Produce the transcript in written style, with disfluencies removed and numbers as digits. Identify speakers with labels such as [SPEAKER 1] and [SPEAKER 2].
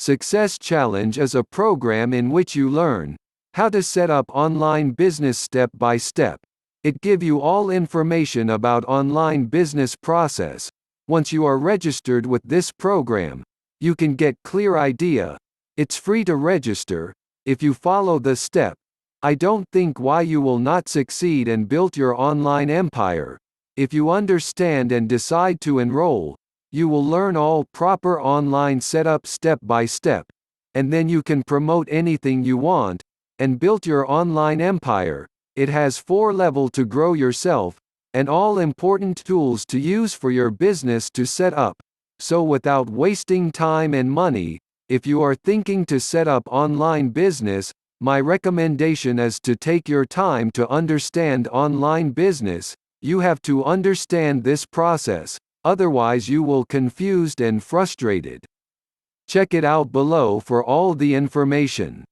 [SPEAKER 1] Success Challenge is a program in which you learn how to set up online business step by step. It gives you all information about online business process. Once you are registered with this program, you can get clear idea. It's free to register. If you follow the step, I don't think why you will not succeed and build your online empire. If you understand and decide to enroll, you will learn all proper online setup step by step, and then you can promote anything you want, and build your online empire. It has 4 levels to grow yourself, and all important tools to use for your business to set up. So without wasting time and money, if you are thinking to set up online business, my recommendation is to take your time to understand online business. You have to understand this process. Otherwise you will confused and frustrated. Check it out below for all the information.